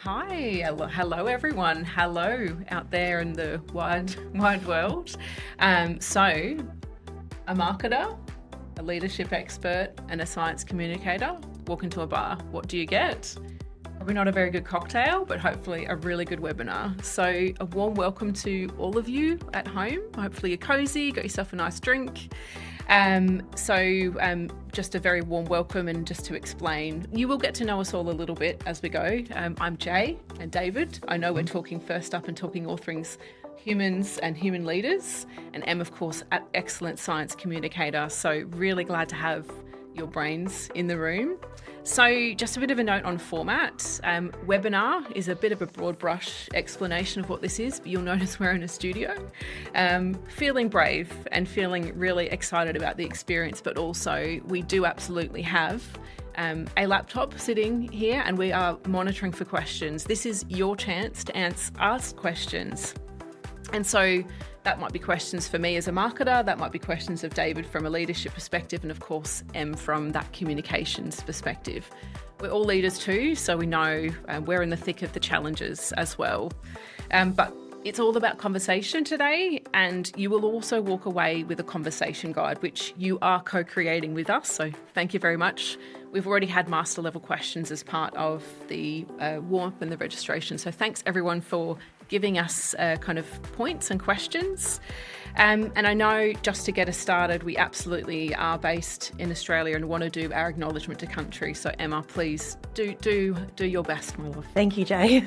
Hi, hello everyone. Hello out there in the wide world. So, a marketer, a leadership expert, and a science communicator walk into a bar. What do you get? Probably not a very good cocktail, but hopefully a really good webinar. So a warm welcome to all of you at home. Hopefully you're cozy, got yourself a nice drink. Just a very warm welcome, and just to explain, you will get to know us all a little bit as we go. I'm Jay and David. I know we're talking first up and talking all things humans and human leaders, and Em, of course, an excellent science communicator. So really glad to have your brains in the room. So just a bit of a note on format. Webinar is a bit of a broad brush explanation of what this is, but you'll notice we're in a studio. Feeling brave and feeling really excited about the experience, but also we do absolutely have a laptop sitting here and we are monitoring for questions. This is your chance to ask questions. And so that might be questions for me as a marketer, that might be questions of David from a leadership perspective, and of course, Em from that communications perspective. We're all leaders too, so we know we're in the thick of the challenges as well. But it's all about conversation today, and you will also walk away with a conversation guide, which you are co-creating with us. So thank you very much. We've already had master level questions as part of the warm-up and the registration. So thanks everyone for giving us kind of points and questions. And I know, just to get us started, we absolutely are based in Australia and want to do our acknowledgement to country. So Emma, please do your best, my love. Thank you, Jay.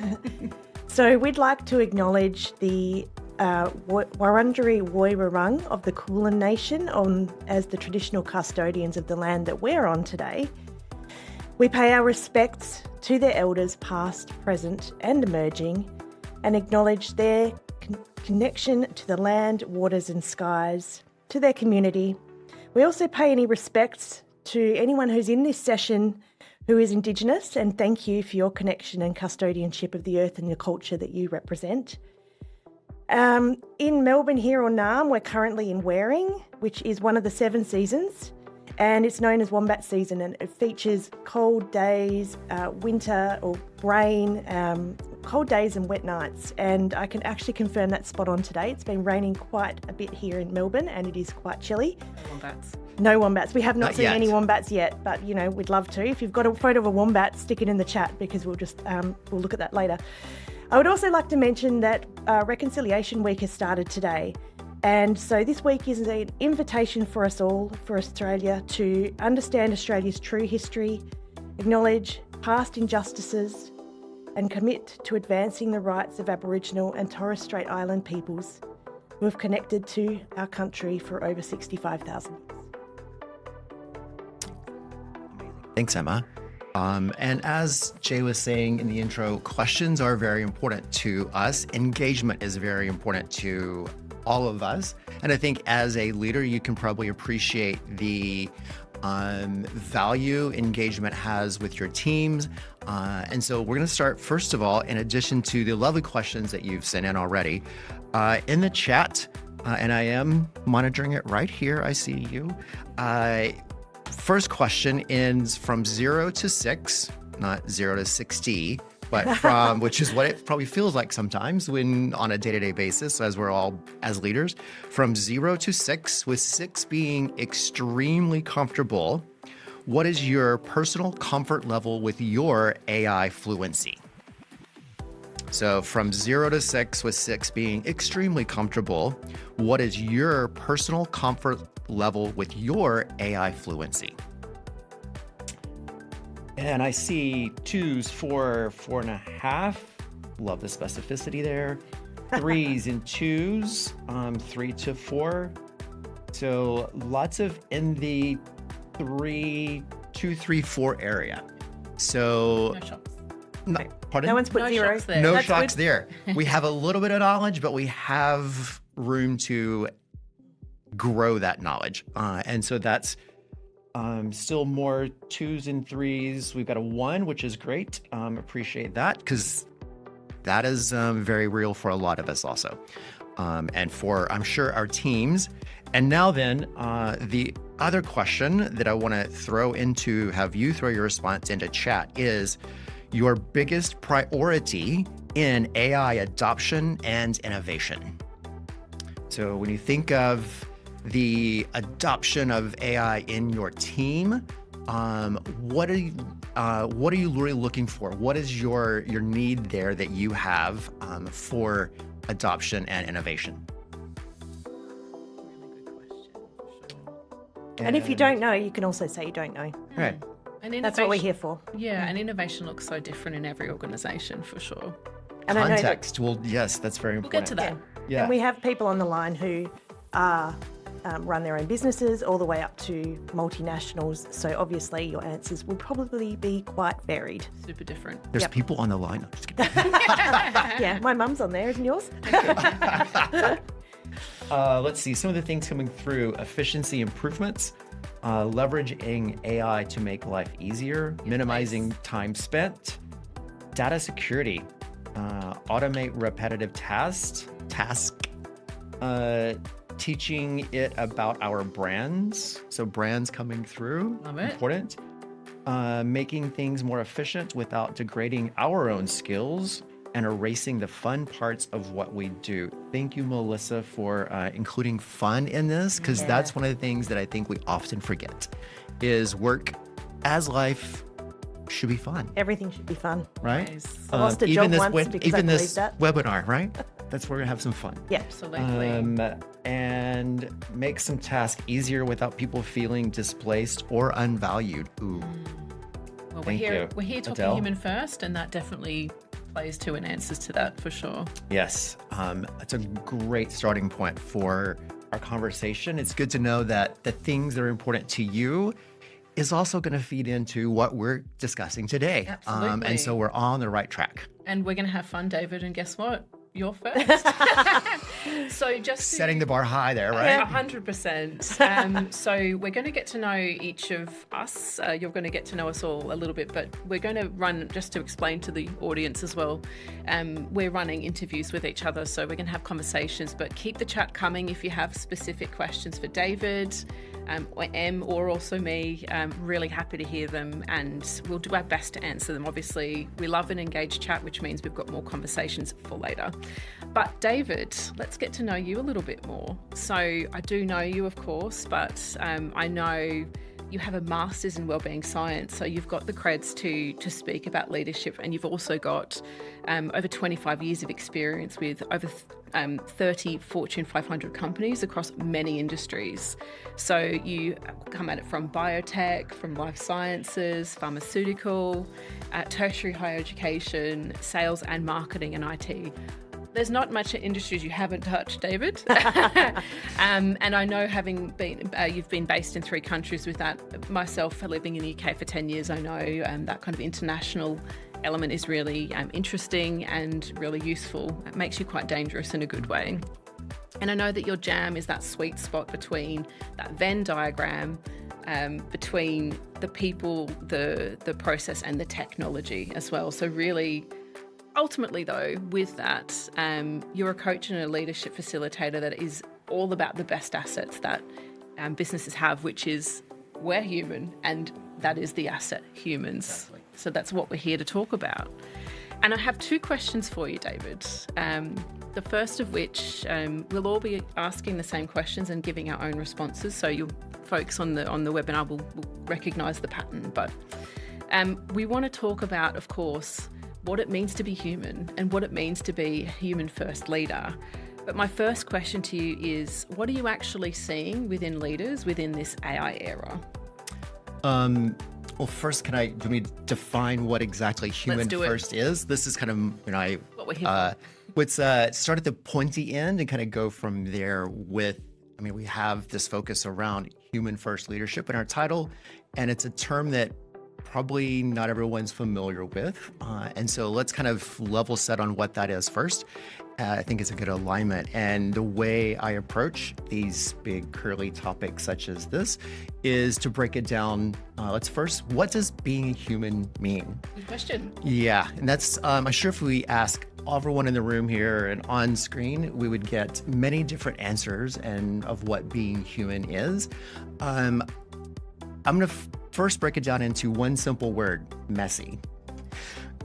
So we'd like to acknowledge the Wurundjeri Woi-wurrung of the Kulin Nation as the traditional custodians of the land that we're on today. We pay our respects to their elders past, present and emerging, and acknowledge their connection to the land, waters and skies, to their community. We also pay any respects to anyone who's in this session who is Indigenous, and thank you for your connection and custodianship of the earth and the culture that you represent. In Melbourne here on Naarm, we're currently in Waring, which is one of the 7 seasons, and it's known as Wombat season, and it features cold days, winter or rain, cold days and wet nights. And I can actually confirm that's spot on today. It's been raining quite a bit here in Melbourne and it is quite chilly. No wombats. No wombats. We have not seen yet. any wombats yet, but you know, we'd love to. If you've got a photo of a wombat, stick it in the chat because we'll just we'll look at that later. I would also like to mention that Reconciliation Week has started today. And so this week is an invitation for us all, for Australia, to understand Australia's true history, acknowledge past injustices, and commit to advancing the rights of Aboriginal and Torres Strait Island peoples who have connected to our country for over 65,000 years. Thanks, Emma. And as Jay was saying in the intro, questions are very important to us. Engagement is very important to all of us. And I think as a leader, you can probably appreciate the value engagement has with your teams. And so we're going to start, first of all, in addition to the lovely questions that you've sent in already, in the chat, and I am monitoring it right here. I see you. First question ends from 0 to 6, not 0 to 60, but from, which is what it probably feels like sometimes when on a day-to-day basis, as we're all as leaders, from 0 to 6, with 6 being extremely comfortable. What is your personal comfort level with your AI fluency? So from 0 to 6, with 6 being extremely comfortable, what is your personal comfort level with your AI fluency? And I see 2s, 4, 4.5. Love the specificity there. 3s and 2s, 3 to 4. So lots of in the 2, 3, 4 area. So No shocks. pardon? No one's put No 0. shocks there. No That's shocks good. there. We have a little bit of knowledge, but we have room to grow that knowledge. And so that's still more 2s and 3s. We've got a 1, which is great. Appreciate that because that is very real for a lot of us also. And for, I'm sure, our teams. And now then, the other question that I want to throw into, have you throw your response into chat is, your biggest priority in AI adoption and innovation. So when you think of the adoption of AI in your team, what are you really looking for? What is your need there that you have for adoption and innovation? And if you don't know, you can also say you don't know. Right. And That's what we're here for. Yeah, and innovation looks so different in every organisation, for sure. And I know that, Context. Well, yes, that's very We'll important. get to that. Yeah. and we have people on the line who are run their own businesses all the way up to multinationals. So obviously your answers will probably be quite varied. Super different. There's Yep. people on the line. I'm just kidding. Yeah, my mum's on there, isn't yours? Let's see, some of the things coming through: efficiency improvements, leveraging AI to make life easier, minimizing time spent, data security, automate repetitive task, teaching it about our brands. So brands coming through, Love it. important. Making things more efficient without degrading our own skills and erasing the fun parts of what we do. Thank you, Melissa, for including fun in this, because that's one of the things that I think we often forget is work as life should be fun, Everything should be fun. right? Nice. I lost a even job this, once because I even believed this that. webinar, right? That's where we're gonna have some fun. Yeah. Absolutely. And make some tasks easier without people feeling displaced or unvalued. Ooh, Well, thank you. we're here talking Adele? human first, and that definitely plays to and answers to that for sure. yes. It's a great starting point for our conversation. It's good to know that the things that are important to you is also going to feed into what we're discussing today. Absolutely. And so we're on the right track. And we're going to have fun, David. And guess what? You're first. So just to- Setting the bar high there, right? 100%. So we're going to get to know each of us. You're going to get to know us all a little bit, but we're going to run, just to explain to the audience as well, we're running interviews with each other, so we're going to have conversations, but keep the chat coming if you have specific questions for David, or Em, or also me. Really happy to hear them, and we'll do our best to answer them. Obviously, we love an engaged chat, which means we've got more conversations for later. But David, let's get to know you a little bit more. So I do know you, of course, but I know you have a master's in wellbeing science, so you've got the creds to speak about leadership, and you've also got over 25 years of experience with over 30 Fortune 500 companies across many industries. So you come at it from biotech, from life sciences, pharmaceutical, tertiary higher education, sales and marketing and IT. There's not much industries you haven't touched, David. And I know having been, you've been based in 3 countries with that. Myself, living in the UK for 10 years, I know that kind of international element is really interesting and really useful. It makes you quite dangerous in a good way. And I know that your jam is that sweet spot between that Venn diagram, between the people, the process and the technology as well. So really, ultimately, though, with that, you're a coach and a leadership facilitator that is all about the best assets that businesses have, which is we're human, and that is the asset, humans. Exactly. So that's what we're here to talk about. And I have 2 questions for you, David. The first of which, we'll all be asking the same questions and giving our own responses. So you folks on the webinar will recognise the pattern. But we want to talk about, of course, what it means to be human and what it means to be a human first leader. But my first question to you is, what are you actually seeing within leaders within this AI era? Well, first, do we define what exactly human first is? This is kind of, what we're here for. Let's start at the pointy end and kind of go from there with, we have this focus around human first leadership in our title, and it's a term that probably not everyone's familiar with. And so let's kind of level set on what that is first. I think it's a good alignment. And the way I approach these big curly topics such as this is to break it down. Let's first, what does being human mean? Good question. Yeah, and that's, I'm sure if we ask everyone in the room here and on screen, we would get many different answers and of what being human is. I'm going to first break it down into one simple word: messy.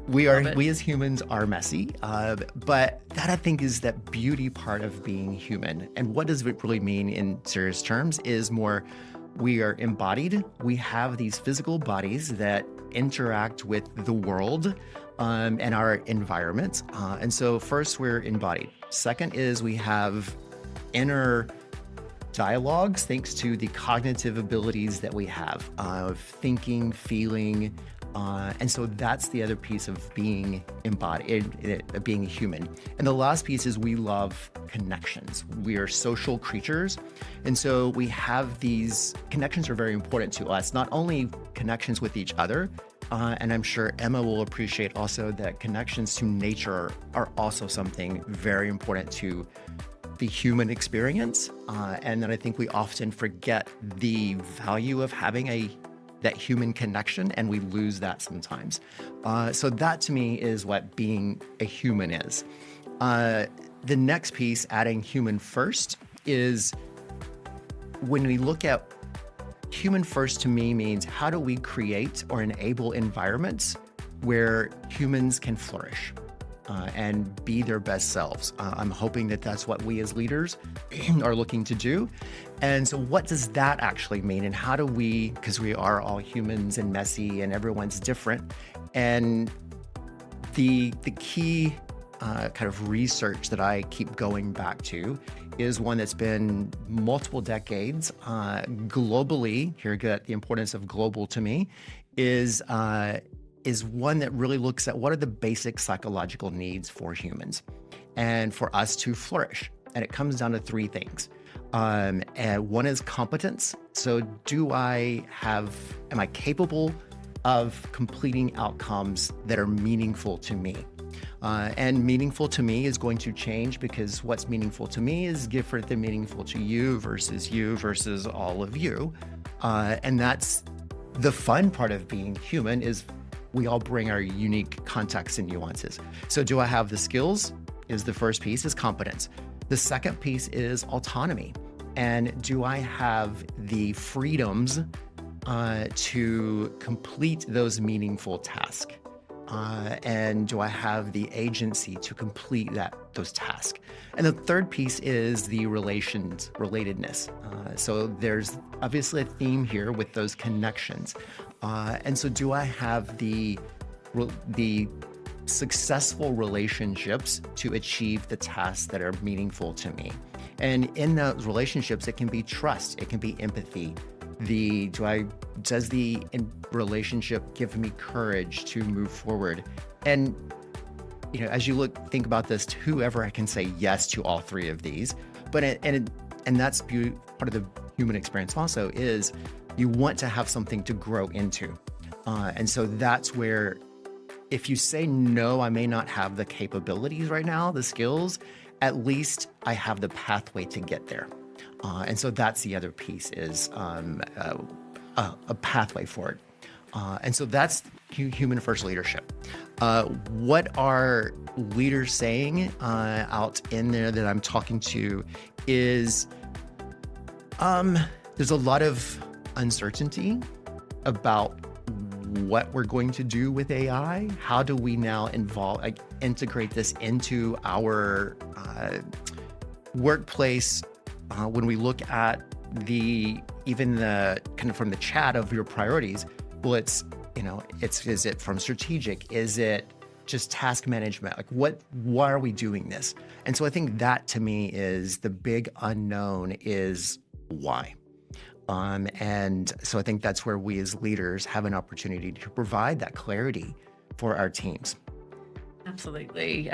We as humans are messy, but that I think is that beauty part of being human. And what does it really mean in serious terms is more we are embodied. We have these physical bodies that interact with the world and our environment. And so first we're embodied. Second is we have inner dialogues thanks to the cognitive abilities that we have of thinking, feeling. And so that's the other piece of being embodied, being a human. And the last piece is we love connections. We are social creatures. And so we have these connections are very important to us, not only connections with each other, and I'm sure Emma will appreciate also that connections to nature are also something very important to the human experience. And then I think we often forget the value of having that human connection, and we lose that sometimes. So that to me is what being a human is. The next piece, adding human first, is when we look at human first to me means how do we create or enable environments where humans can flourish and be their best selves. I'm hoping that that's what we as leaders are looking to do. And so what does that actually mean? And how do we, because we are all humans and messy and everyone's different. And the key kind of research that I keep going back to is one that's been multiple decades globally. Here, get the importance of global to me is one that really looks at what are the basic psychological needs for humans and for us to flourish. And it comes down to three things. And one is competence. So am I capable of completing outcomes that are meaningful to me? And meaningful to me is going to change because what's meaningful to me is different than meaningful to you versus all of you. And that's the fun part of being human is we all bring our unique contexts and nuances. So do I have the skills? Is the first piece is competence. The second piece is autonomy. And do I have the freedoms to complete those meaningful tasks? And do I have the agency to complete those tasks? And the third piece is the relatedness. So there's obviously a theme here with those connections. And so do I have the successful relationships to achieve the tasks that are meaningful to me? And in those relationships, it can be trust, it can be empathy. Does the relationship give me courage to move forward? And as you think about this, to whoever I can say yes to all three of these, but and that's part of the human experience also is you want to have something to grow into, and so that's where if you say no, I may not have the capabilities right now, the skills. At least I have the pathway to get there. And so that's the other piece is a pathway for it. And so that's human first leadership. What are leaders saying out in there that I'm talking to is there's a lot of uncertainty about what we're going to do with AI. How do we now integrate this into our workplace? When we look at even the kind of from the chat of your priorities, well, is it from strategic? Is it just task management? Why are we doing this? And so I think that to me is the big unknown is why. And so I think that's where we as leaders have an opportunity to provide that clarity for our teams. Absolutely.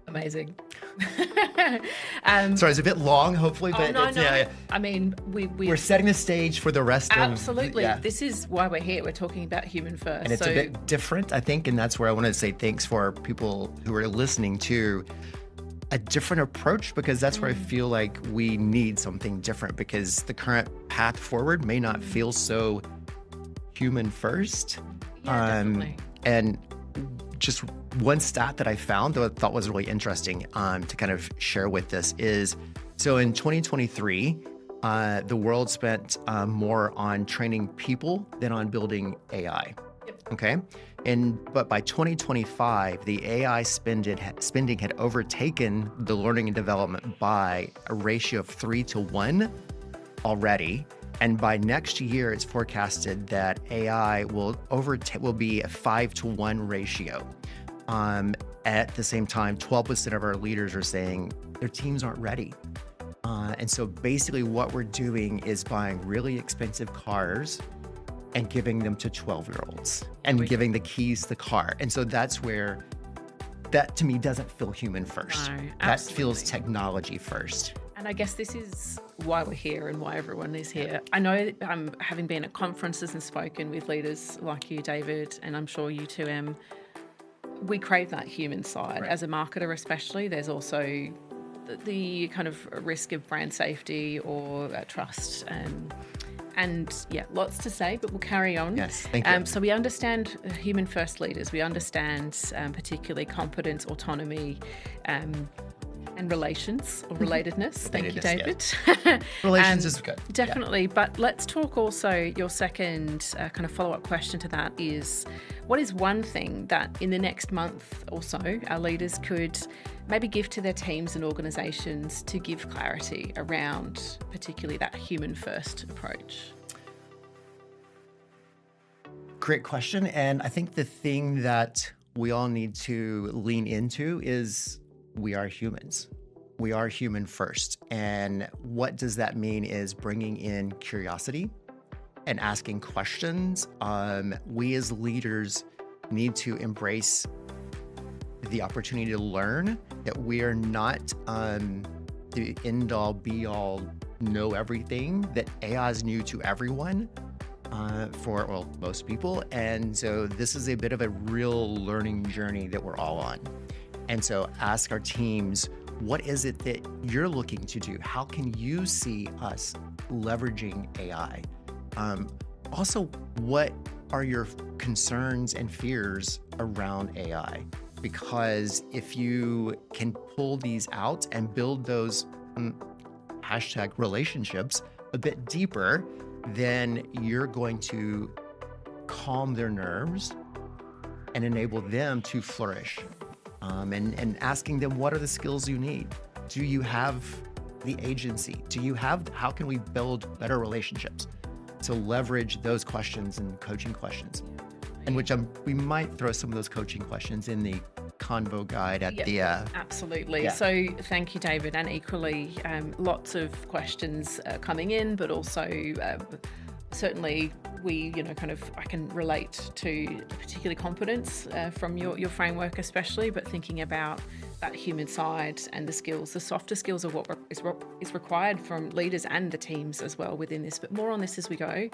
Amazing. Sorry, it's a bit long, hopefully, but no. Yeah. I mean, we're setting the stage for the rest absolutely. of This is why we're here. We're talking about human first. And it's a bit different, I think, and that's where I want to say thanks for people who are listening to a different approach, because that's where I feel like we need something different, because the current path forward may not feel so human first. Definitely. And just one stat that I found that I thought was really interesting to kind of share with this is, so in 2023, the world spent more on training people than on building AI. Okay. But by 2025, the AI spending had overtaken the learning and development by a ratio of 3-1 already. And by next year, it's forecasted that AI will be a 5-1 ratio. At the same time, 12% of our leaders are saying their teams aren't ready. And so basically what we're doing is buying really expensive cars and giving them to 12-year-olds and giving the keys to the car. And so that's where that to me doesn't feel human first. No, that feels technology first. And I guess this is why we're here and why everyone is here. I know having been at conferences and spoken with leaders like you, David, and I'm sure you too, Em, we crave that human side. Right. As a marketer especially, there's also the kind of risk of brand safety or trust and yeah, lots to say, but we'll carry on. Yes, thank you. So we understand human first leaders. We understand particularly competence, autonomy, and relations or relatedness. Thank you, David. Yes. Relations is good. Definitely. Yeah. But let's talk also, your second kind of follow-up question to that is, what is one thing that in the next month or so our leaders could maybe give to their teams and organisations to give clarity around particularly that human first approach? Great question. And I think the thing that we all need to lean into is we are humans. We are human first. And what does that mean is bringing in curiosity and asking questions. We as leaders need to embrace the opportunity to learn, that we are not the end all be all know everything, that AI is new to everyone. For most people. And so this is a bit of a real learning journey that we're all on. And so ask our teams, what is it that you're looking to do? How can you see us leveraging AI? Also, what are your concerns and fears around AI? Because if you can pull these out and build those hashtag relationships a bit deeper, then you're going to calm their nerves and enable them to flourish. And asking them, what are the skills you need? Do you have the agency? How can we build better relationships? So leverage those questions and coaching questions. And we might throw some of those coaching questions in the Convo guide at the... Absolutely. Yeah. So thank you, David. And equally, lots of questions coming in, but also certainly I can relate to particularly competence from your framework especially, but thinking about that human side and the skills, the softer skills of what is required from leaders and the teams as well within this, but more on this as we go.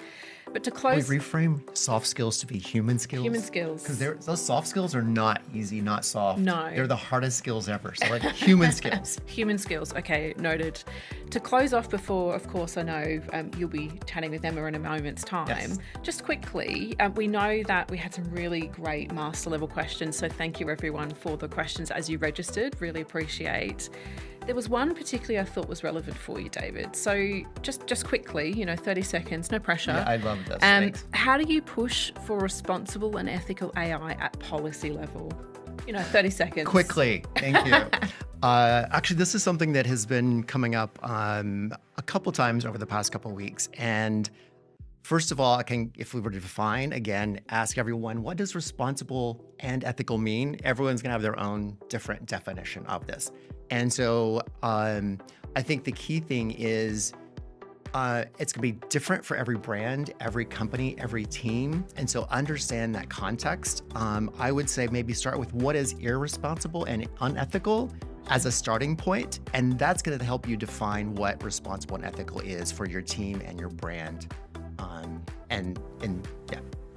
But to close... We reframe soft skills to be human skills. Human skills. Because those soft skills are not easy, not soft. No. They're the hardest skills ever. So like human skills. Human skills. Okay, noted. To close off before, of course, I know you'll be chatting with Emma in a moment's time. Yes. Just quickly, we know that we had some really great master level questions. So thank you everyone for the questions as you registered. Really appreciate. There was one particularly I thought was relevant for you, David. So just quickly, 30 seconds, no pressure. Yeah, I love this. Thanks. How do you push for responsible and ethical AI at policy level? 30 seconds. Quickly. Thank you. Actually, this is something that has been coming up a couple times over the past couple of weeks. And first of all, if we were to define, again, ask everyone, what does responsible and ethical mean? Everyone's going to have their own different definition of this. And so I think the key thing is it's going to be different for every brand, every company, every team. And so understand that context. I would say maybe start with what is irresponsible and unethical as a starting point. And that's going to help you define what responsible and ethical is for your team and your brand.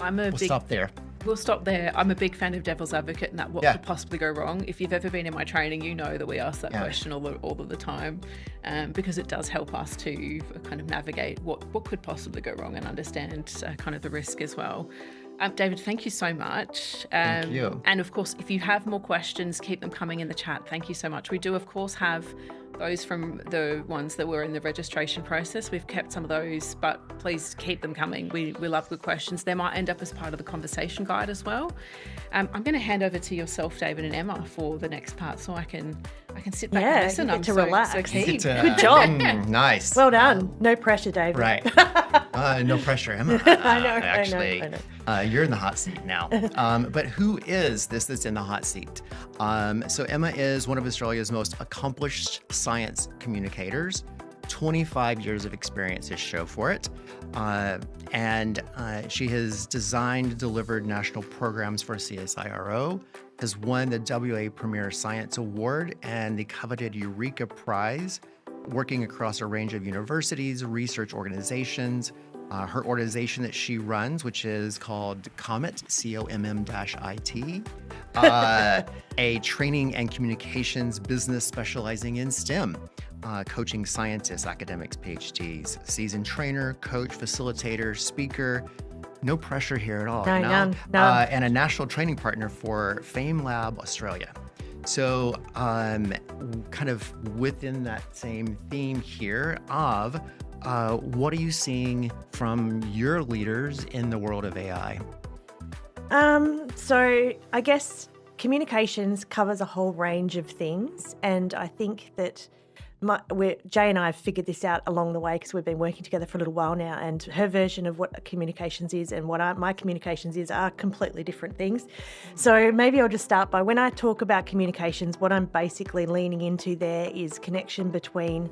We'll stop there. We'll stop there. I'm a big fan of devil's advocate and that what could possibly go wrong. If you've ever been in my training, you know that we ask that question all of the time because it does help us to kind of navigate what could possibly go wrong and understand kind of the risk as well. David, thank you so much. Thank you. And of course, if you have more questions, keep them coming in the chat. Thank you so much. We do, of course, have those from the ones that were in the registration process. We've kept some of those, but please keep them coming. We love good questions. They might end up as part of the conversation guide as well. I'm going to hand over to yourself, David and Emma, for the next part, so I can sit back and listen. I'm so relax. So keen. Good job. Nice. Well done. No pressure, David. Right. No pressure, Emma. I know. Actually, I know. You're in the hot seat now. But who is this that's in the hot seat? So Emma is one of Australia's most accomplished science communicators. 25 years of experience to show for it. And she has designed, delivered national programs for CSIRO, has won the WA Premier Science Award and the coveted Eureka Prize, working across a range of universities, research organizations. Her organization that she runs, which is called Comm-it, COMM-IT, a training and communications business specializing in STEM, coaching scientists, academics, PhDs, seasoned trainer, coach, facilitator, speaker. No pressure here at all. None. And a national training partner for Fame Lab Australia. So kind of within that same theme here of what are you seeing from your leaders in the world of AI? So I guess communications covers a whole range of things, and I think that Jay and I have figured this out along the way because we've been working together for a little while now, and her version of what communications is and what my communications is are completely different things. So maybe I'll just start by, when I talk about communications, what I'm basically leaning into there is connection between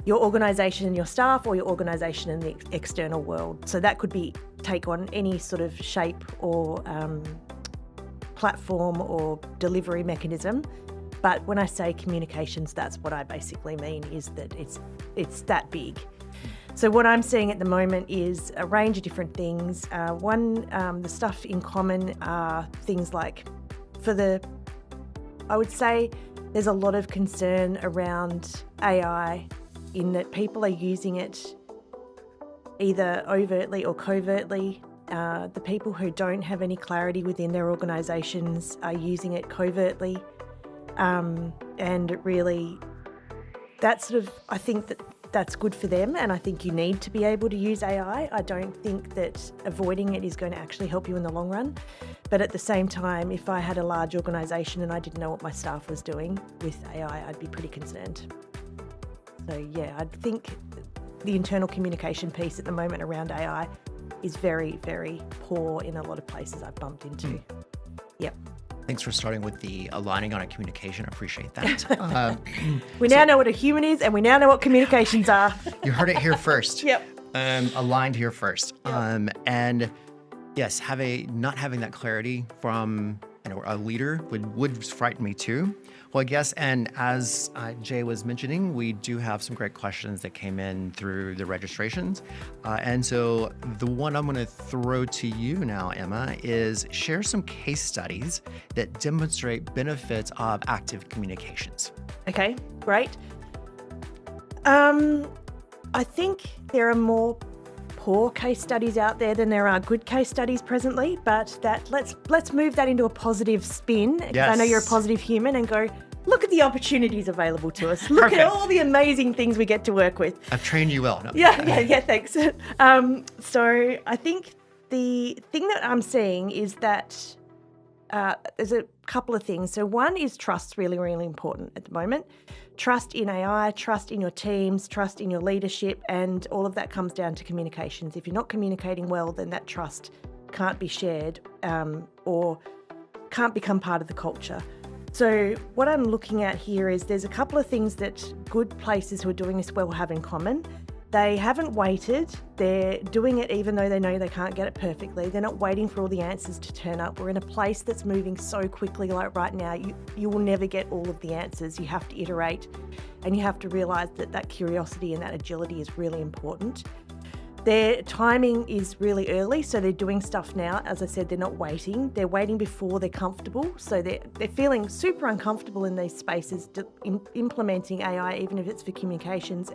your organisation and your staff, or your organisation and the external world. So that could take on any sort of shape or platform or delivery mechanism. But when I say communications, that's what I basically mean, is that it's that big. So what I'm seeing at the moment is a range of different things. The stuff in common are things like, I would say there's a lot of concern around AI, in that people are using it either overtly or covertly. The people who don't have any clarity within their organisations are using it covertly. And really, I think that's good for them, and I think you need to be able to use AI. I don't think that avoiding it is going to actually help you in the long run. But at the same time, if I had a large organisation and I didn't know what my staff was doing with AI, I'd be pretty concerned. So yeah, I think the internal communication piece at the moment around AI is very, very poor in a lot of places I've bumped into. Yep. Thanks for starting with the aligning on a communication. I appreciate that. We now know what a human is, and we now know what communications are. You heard it here first. Yep. Aligned here first. Yep. And yes, not having that clarity from a leader would frighten me too. Well, I guess, and as Jay was mentioning, we do have some great questions that came in through the registrations. And so the one I'm going to throw to you now, Emma, is share some case studies that demonstrate benefits of active communications. Okay, great. I think there are more poor case studies out there than there are good case studies presently, but let's move that into a positive spin. Yes. I know you're a positive human, and go, look at the opportunities available to us. Look at all the amazing things we get to work with. I've trained you well. No. Yeah, thanks. So I think the thing that I'm seeing is that there's a couple of things. So one is trust's really, really important at the moment. Trust in AI, trust in your teams, trust in your leadership, and all of that comes down to communications. If you're not communicating well, then that trust can't be shared or can't become part of the culture. So what I'm looking at here is there's a couple of things that good places who are doing this well have in common. They haven't waited. They're doing it even though they know they can't get it perfectly. They're not waiting for all the answers to turn up. We're in a place that's moving so quickly, like right now. You will never get all of the answers. You have to iterate, and you have to realise that curiosity and that agility is really important. Their timing is really early, so they're doing stuff now. As I said, they're not waiting. They're waiting before they're comfortable. So they're feeling super uncomfortable in these spaces, implementing AI, even if it's for communications,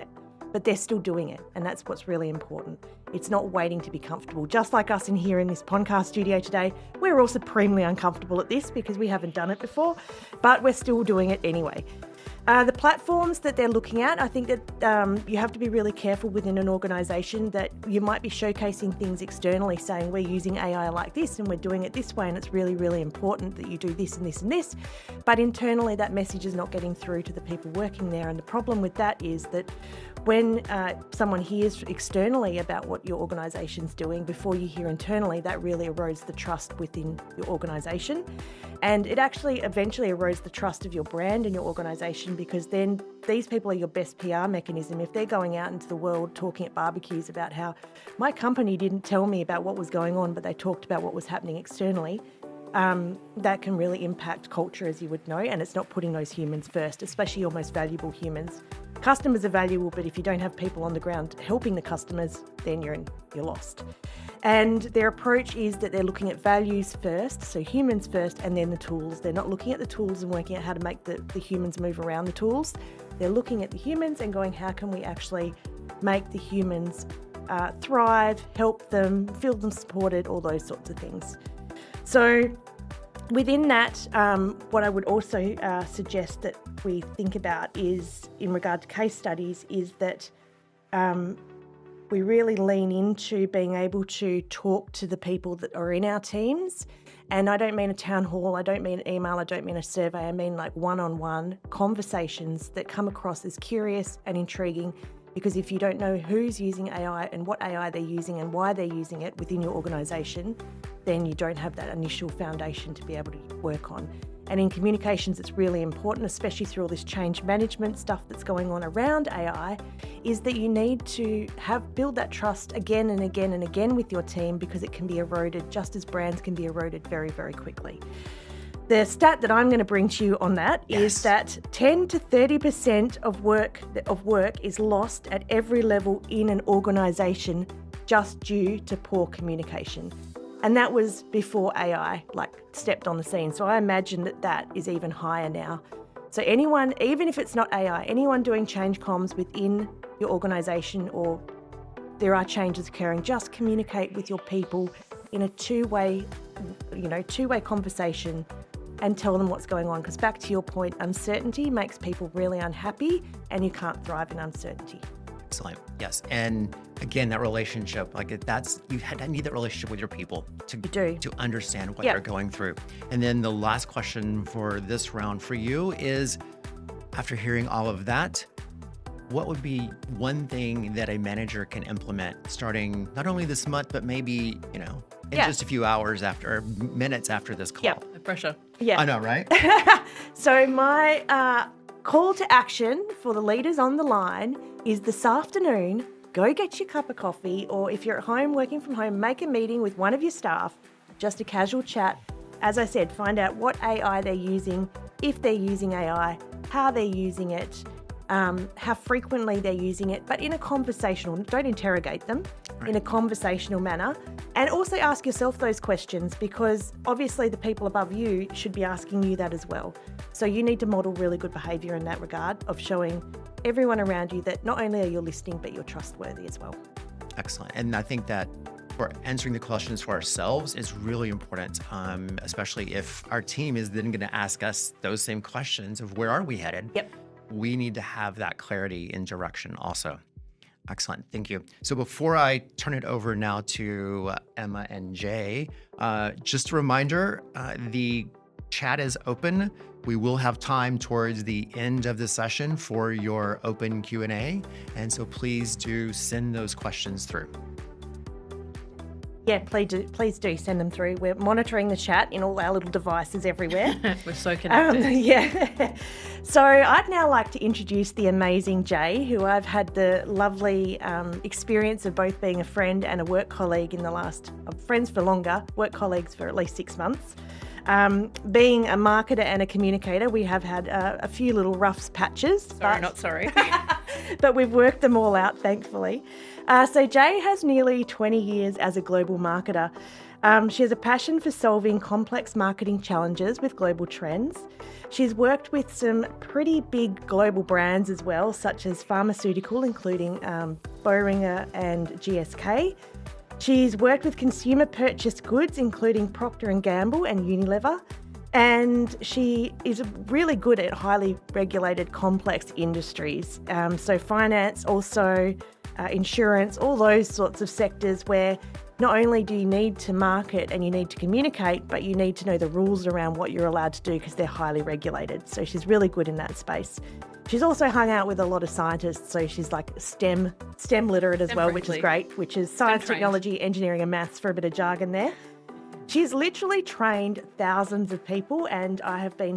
but they're still doing it, and that's what's really important. It's not waiting to be comfortable. Just like us in here in this podcast studio today, we're all supremely uncomfortable at this because we haven't done it before, but we're still doing it anyway. The platforms that they're looking at, I think that you have to be really careful within an organisation that you might be showcasing things externally, saying we're using AI like this and we're doing it this way, and it's really, really important that you do this and this and this. But internally, that message is not getting through to the people working there. And the problem with that is that when someone hears externally about what your organisation's doing before you hear internally, that really erodes the trust within your organisation. And it actually eventually erodes the trust of your brand and your organisation, because then these people are your best PR mechanism. If they're going out into the world talking at barbecues about how my company didn't tell me about what was going on, but they talked about what was happening externally, that can really impact culture, as you would know, and it's not putting those humans first, especially your most valuable humans. Customers are valuable, but if you don't have people on the ground helping the customers, then you're lost. And their approach is that they're looking at values first, so humans first, and then the tools. They're not looking at the tools and working out how to make the humans move around the tools. They're looking at the humans and going, how can we actually make the humans thrive, help them, feel them supported, all those sorts of things. So within that, what I would also suggest that we think about is, in regard to case studies, is that we really lean into being able to talk to the people that are in our teams. And I don't mean a town hall, I don't mean an email, I don't mean a survey, I mean like one-on-one conversations that come across as curious and intriguing. Because if you don't know who's using AI and what AI they're using and why they're using it within your organisation, then you don't have that initial foundation to be able to work on. And in communications, it's really important, especially through all this change management stuff that's going on around AI, is that you need to build that trust again and again and again with your team, because it can be eroded just as brands can be eroded very, very quickly. The stat that I'm going to bring to you on that is that 10 to 30% of work is lost at every level in an organisation just due to poor communication. And that was before AI stepped on the scene. So I imagine that is even higher now. So anyone, even if it's not AI, anyone doing change comms within your organisation, or there are changes occurring, just communicate with your people in a two-way conversation and tell them what's going on. Because back to your point, uncertainty makes people really unhappy, and you can't thrive in uncertainty. Excellent. Yes. And again, that relationship, you need that relationship with your people to understand what they're going through. And then the last question for this round for you is, after hearing all of that, what would be one thing that a manager can implement starting not only this month, but maybe, in just a few hours minutes after this call? Yeah, no pressure. Yeah. I know, right? So my call to action for the leaders on the line is this afternoon, go get your cup of coffee, or if you're at home working from home, make a meeting with one of your staff, just a casual chat. As I said, find out what AI they're using, if they're using AI, how they're using it, how frequently they're using it, but in a conversational, don't interrogate them, in a conversational manner. And also ask yourself those questions, because obviously the people above you should be asking you that as well. So you need to model really good behaviour in that regard, of showing everyone around you that not only are you listening, but you're trustworthy as well. Excellent. And I think that for answering the questions for ourselves is really important, especially if our team is then going to ask us those same questions of where are we headed? Yep. We need to have that clarity in direction also. Excellent. Thank you. So before I turn it over now to Emma and Jay, just a reminder, the chat is open. We will have time towards the end of the session for your open Q&A. And so please do send those questions through. Yeah, please do send them through. We're monitoring the chat in all our little devices everywhere. We're so connected. Yeah. So I'd now like to introduce the amazing Jay, who I've had the lovely experience of both being a friend and a work colleague friends for longer, work colleagues for at least 6 months. Being a marketer and a communicator, we have had a few little rough patches. Not sorry. But we've worked them all out, thankfully. So Jay has nearly 20 years as a global marketer. She has a passion for solving complex marketing challenges with global trends. She's worked with some pretty big global brands as well, such as pharmaceutical, including Boehringer and GSK. She's worked with consumer purchased goods, including Procter & Gamble and Unilever. And she is really good at highly regulated, complex industries. So finance, also insurance, all those sorts of sectors where not only do you need to market and you need to communicate, but you need to know the rules around what you're allowed to do because they're highly regulated. So she's really good in that space. She's also hung out with a lot of scientists, so she's like STEM literate as well, which is great, which is science, technology, engineering and maths for a bit of jargon there. She's literally trained thousands of people, and I have been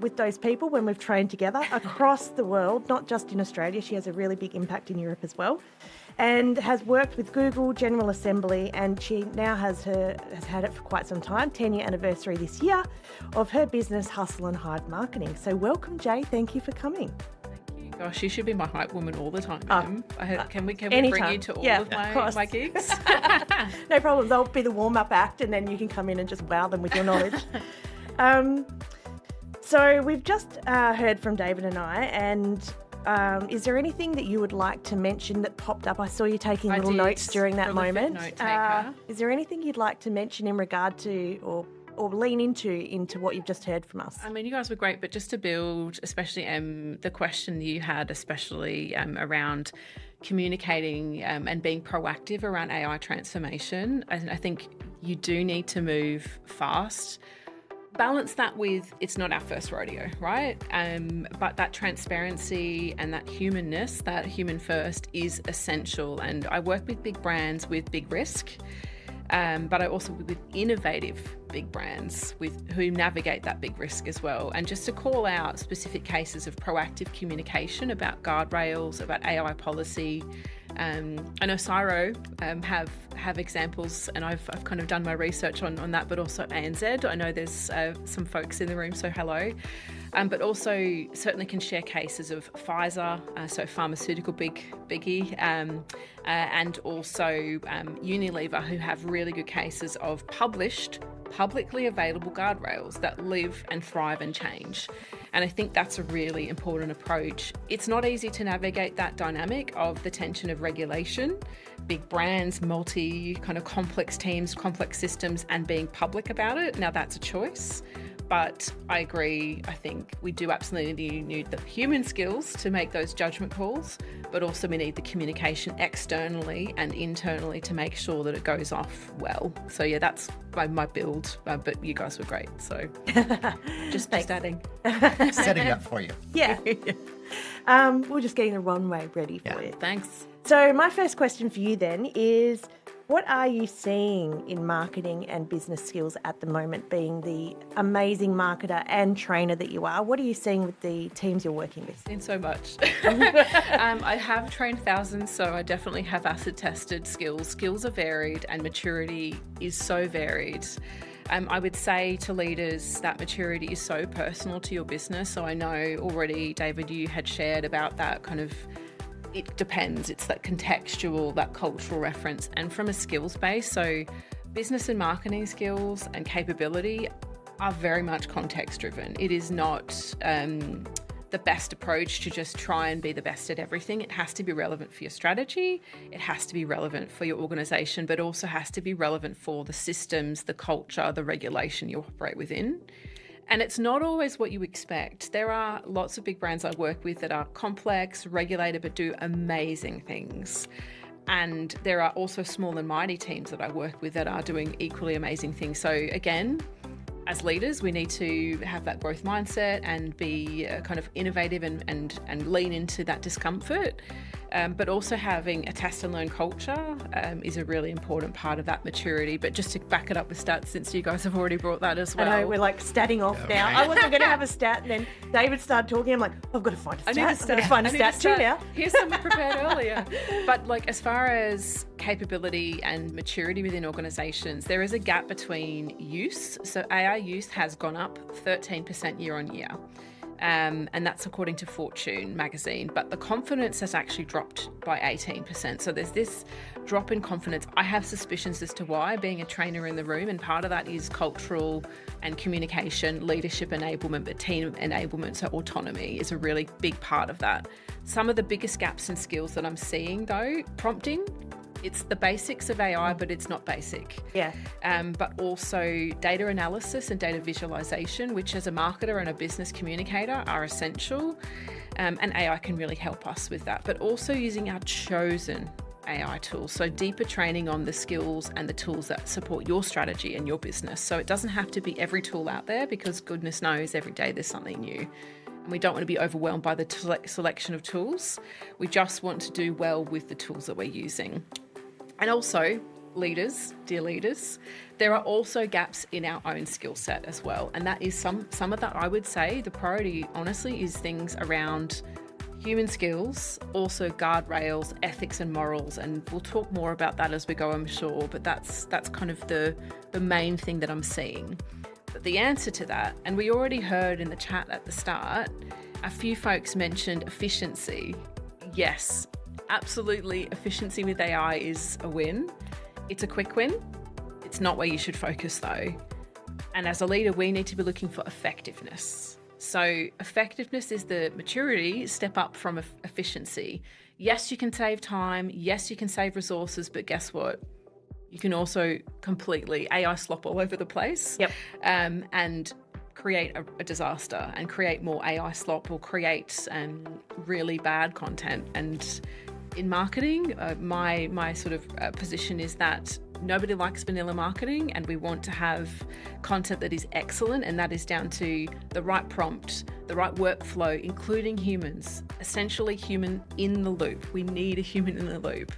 with those people when we've trained together across the world, not just in Australia. She has a really big impact in Europe as well, and has worked with Google, General Assembly, and she now has had it for quite some time, 10-year anniversary this year of her business, Hustle and Hide Marketing. So welcome, Jay. Thank you for coming. Gosh, you should be my hype woman all the time, Can we anytime. Bring you to all of my gigs? No problems. I'll be the warm-up act and then you can come in and just wow them with your knowledge. So we've just heard from David and I, and is there anything that you would like to mention that popped up? I saw you taking little notes during that moment. Is there anything you'd like to mention in regard to or lean into what you've just heard from us? I mean, you guys were great, but just to build, especially the question you had, especially around communicating and being proactive around AI transformation, I think you do need to move fast. Balance that with it's not our first rodeo, right? But that transparency and that humanness, that human first, is essential. And I work with big brands with big risk. But I also work with innovative big brands who navigate that big risk as well. And just to call out specific cases of proactive communication about guardrails, about AI policy. I know Cyro have examples, and I've kind of done my research on that, but also ANZ. I know there's some folks in the room, so hello. But also certainly can share cases of Pfizer, so pharmaceutical biggie, and also Unilever, who have really good cases of published, publicly available guardrails that live and thrive and change. And I think that's a really important approach. It's not easy to navigate that dynamic of the tension of regulation, big brands, multi kind of complex teams, complex systems, and being public about it. Now that's a choice. But I agree, I think we do absolutely need the human skills to make those judgment calls, but also we need the communication externally and internally to make sure that it goes off well. So yeah, that's my build, but you guys were great. So just adding. Setting up for you. Yeah. We're just getting the runway ready for you. Thanks. So my first question for you then is, what are you seeing in marketing and business skills at the moment, being the amazing marketer and trainer that you are? What are you seeing with the teams you're working with? Seen so much. I have trained thousands, so I definitely have acid tested skills. Skills are varied and maturity is so varied. I would say to leaders that maturity is so personal to your business. So I know already, David, you had shared about that kind of, it depends. It's that contextual, that cultural reference, and from a skills base. So business and marketing skills and capability are very much context driven. It is not the best approach to just try and be the best at everything. It has to be relevant for your strategy. It has to be relevant for your organization, but also has to be relevant for the systems, the culture, the regulation you operate within. And it's not always what you expect. There are lots of big brands I work with that are complex, regulated, but do amazing things. And there are also small and mighty teams that I work with that are doing equally amazing things. So again, as leaders, we need to have that growth mindset and be kind of innovative and lean into that discomfort. But also having a test and learn culture is a really important part of that maturity. But just to back it up with stats, since you guys have already brought that as well. I know, we're like statting off now. I wasn't going to have a stat, and then David started talking. I'm like, I've got to find a stat. I've got to find a stat too now. Here's some prepared earlier. But like, as far as capability and maturity within organisations, there is a gap between use. So AI use has gone up 13% year on year. And that's according to Fortune magazine, but the confidence has actually dropped by 18%. So there's this drop in confidence. I have suspicions as to why, being a trainer in the room, and part of that is cultural and communication, leadership enablement, but team enablement, so autonomy is a really big part of that. Some of the biggest gaps in skills that I'm seeing though, prompting It's the basics of AI, but it's not basic. Yeah. But also data analysis and data visualization, which as a marketer and a business communicator are essential. And AI can really help us with that. But also using our chosen AI tools. So deeper training on the skills and the tools that support your strategy and your business. So it doesn't have to be every tool out there, because goodness knows every day there's something new. And we don't want to be overwhelmed by the selection of tools. We just want to do well with the tools that we're using. And also, leaders, dear leaders, there are also gaps in our own skill set as well. And that is some of that, I would say, the priority, honestly, is things around human skills, also guardrails, ethics and morals, and we'll talk more about that as we go, I'm sure, but that's kind of the main thing that I'm seeing. But the answer to that, and we already heard in the chat at the start, a few folks mentioned efficiency. Yes, absolutely, efficiency with AI is a win. It's a quick win. It's not where you should focus though. And as a leader, we need to be looking for effectiveness. So effectiveness is the maturity step up from efficiency. Yes, you can save time. Yes, you can save resources, but guess what? You can also completely AI slop all over the place. Yep. And create a disaster and create more AI slop, or create really bad content. And in marketing, my sort of position is that nobody likes vanilla marketing, and we want to have content that is excellent, and that is down to the right prompt, the right workflow, including humans, essentially human in the loop. We need a human in the loop.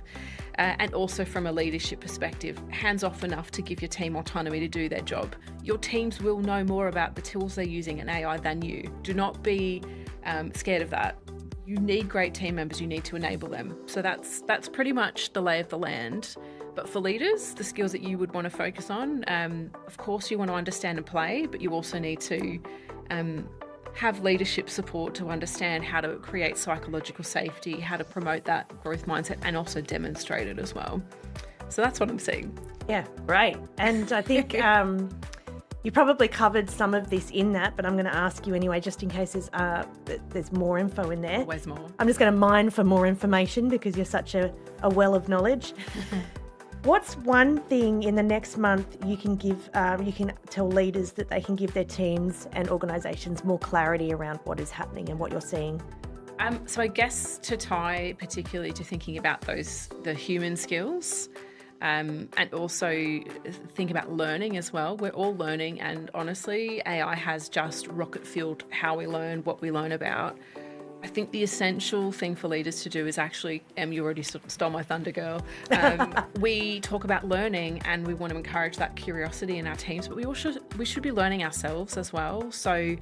And also from a leadership perspective, hands-off enough to give your team autonomy to do their job. Your teams will know more about the tools they're using in AI than you. Do not be scared of that. You need great team members. You need to enable them. So that's pretty much the lay of the land. But for leaders, the skills that you would want to focus on, of course, you want to understand and play, but you also need to have leadership support to understand how to create psychological safety, how to promote that growth mindset, and also demonstrate it as well. So that's what I'm seeing. Yeah, great. And I think you probably covered some of this in that, but I'm going to ask you anyway, just in case there's more info in there. Always more. I'm just going to mine for more information because you're such a well of knowledge. What's one thing in the next month you can give, you can tell leaders that they can give their teams and organisations more clarity around what is happening and what you're seeing? So I guess to tie particularly to thinking about the human skills, and also think about learning as well. We're all learning, and honestly, AI has just rocket fueled how we learn, what we learn about. I think the essential thing for leaders to do is actually, you already stole my thunder, girl. We talk about learning, and we want to encourage that curiosity in our teams, but we should be learning ourselves as well. So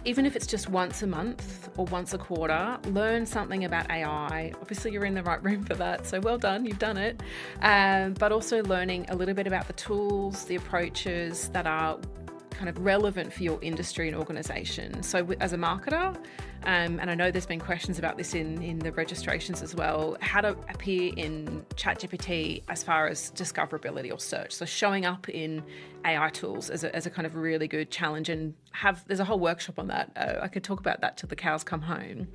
even if it's just once a month or once a quarter, learn something about AI. Obviously, you're in the right room for that, so well done, you've done it. But also learning a little bit about the tools, the approaches that are kind of relevant for your industry and organisation. So as a marketer, and I know there's been questions about this in the registrations as well, how to appear in ChatGPT as far as discoverability or search. So showing up in AI tools as a kind of really good challenge, and there's a whole workshop on that. I could talk about that till the cows come home.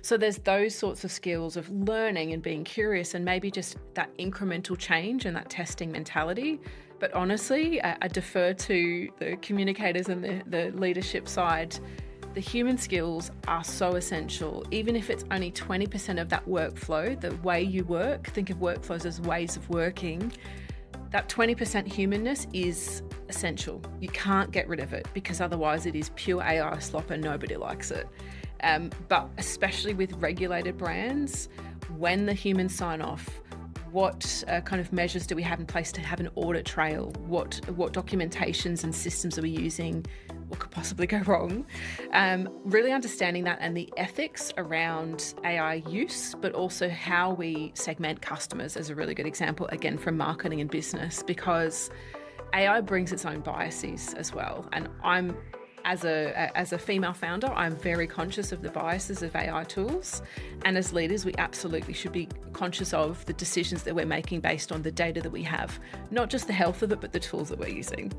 So there's those sorts of skills of learning and being curious, and maybe just that incremental change and that testing mentality. But honestly, I defer to the communicators and the leadership side. The human skills are so essential, even if it's only 20% of that workflow, the way you work. Think of workflows as ways of working. That 20% humanness is essential. You can't get rid of it, because otherwise it is pure AI slop and nobody likes it. But especially with regulated brands, when the humans sign off, what kind of measures do we have in place to have an audit trail? What documentations and systems are we using? What could possibly go wrong? Really understanding that, and the ethics around AI use, but also how we segment customers is a really good example, again, from marketing and business, because AI brings its own biases as well. And as a female founder, I'm very conscious of the biases of AI tools. And as leaders, we absolutely should be conscious of the decisions that we're making based on the data that we have, not just the health of it, but the tools that we're using.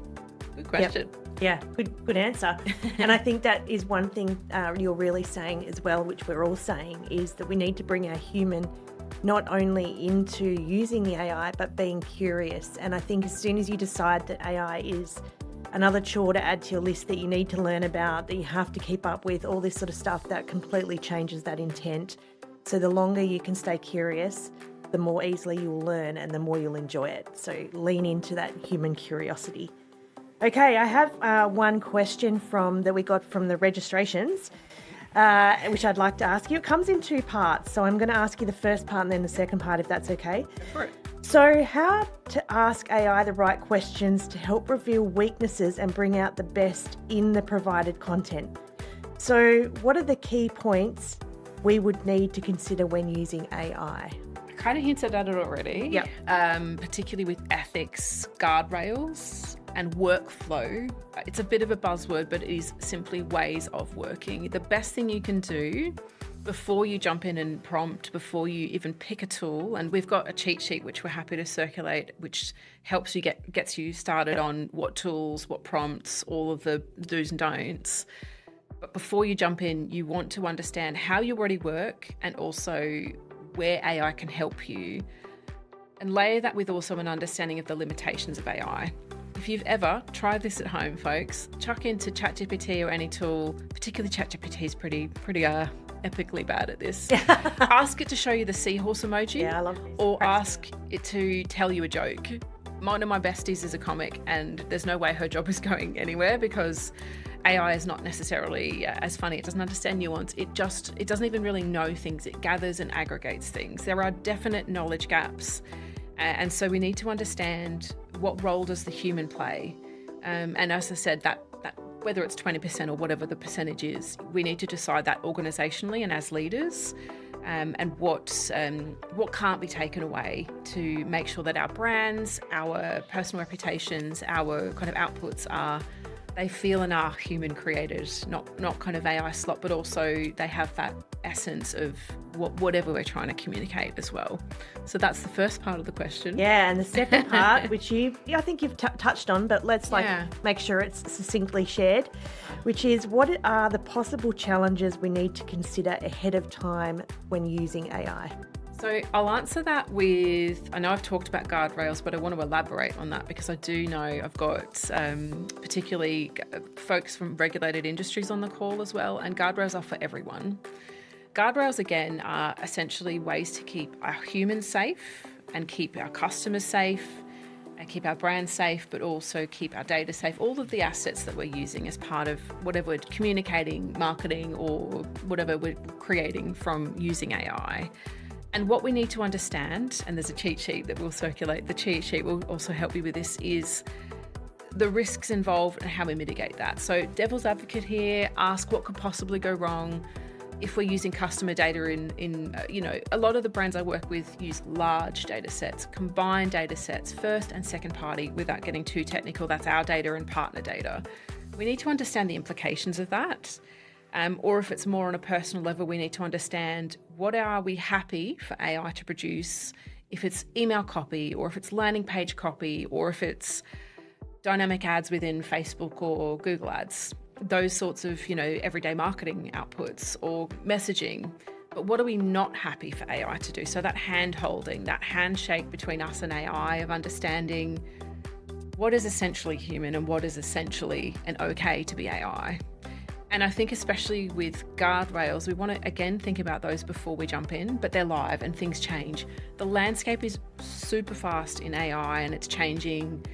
Good question. Yep. Yeah, good answer. And I think that is one thing you're really saying as well, which we're all saying, is that we need to bring our human not only into using the AI, but being curious. And I think as soon as you decide that AI is another chore to add to your list that you need to learn about, that you have to keep up with, all this sort of stuff, that completely changes that intent. So the longer you can stay curious, the more easily you'll learn and the more you'll enjoy it. So lean into that human curiosity. Okay, I have one question that we got from the registrations, which I'd like to ask you. It comes in two parts, so I'm going to ask you the first part and then the second part, if that's okay. Right. So how to ask AI the right questions to help reveal weaknesses and bring out the best in the provided content. So what are the key points we would need to consider when using AI? Kind of hinted at it already. Yep. Particularly with ethics, guardrails, and workflow. It's a bit of a buzzword, but it is simply ways of working. The best thing you can do before you jump in and prompt, before you even pick a tool, and we've got a cheat sheet which we're happy to circulate, which helps you gets you started on what tools, what prompts, all of the do's and don'ts. But before you jump in, you want to understand how you already work and also where AI can help you, and layer that with also an understanding of the limitations of AI. If you've ever tried this at home, folks, chuck into ChatGPT or any tool, particularly ChatGPT is pretty epically bad at this. Ask it to show you the seahorse emoji. Yeah, I love this. Or ask it to tell you a joke. One of my besties is a comic, and there's no way her job is going anywhere because AI is not necessarily as funny. It doesn't understand nuance. It doesn't even really know things. It gathers and aggregates things. There are definite knowledge gaps. And so we need to understand what role does the human play. And as I said, that whether it's 20% or whatever the percentage is, we need to decide that organisationally and as leaders, and what can't be taken away to make sure that our brands, our personal reputations, our kind of outputs they feel and are human created, not kind of AI slot, but also they have that essence of whatever we're trying to communicate as well. So that's the first part of the question. Yeah, and the second part, which I think you've touched on, but let's make sure it's succinctly shared, which is what are the possible challenges we need to consider ahead of time when using AI? So I'll answer that with, I know I've talked about guardrails, but I want to elaborate on that because I do know I've got particularly folks from regulated industries on the call as well, and guardrails are for everyone. Guardrails, again, are essentially ways to keep our humans safe and keep our customers safe and keep our brand safe, but also keep our data safe, all of the assets that we're using as part of whatever we're communicating, marketing, or whatever we're creating from using AI. And what we need to understand, and there's a cheat sheet that will circulate, the cheat sheet will also help you with this, is the risks involved and how we mitigate that. So devil's advocate here, ask what could possibly go wrong if we're using customer data in a lot of the brands I work with use large data sets, combined data sets, first and second party, without getting too technical. That's our data and partner data. We need to understand the implications of that. Or if it's more on a personal level, we need to understand what are we happy for AI to produce, if it's email copy or if it's landing page copy or if it's dynamic ads within Facebook or Google ads, those sorts of, everyday marketing outputs or messaging. But what are we not happy for AI to do? So that hand holding, that handshake between us and AI of understanding what is essentially human and what is essentially an okay to be AI. And I think especially with guardrails, we want to, again, think about those before we jump in, but they're live and things change. The landscape is super fast in AI and it's changing.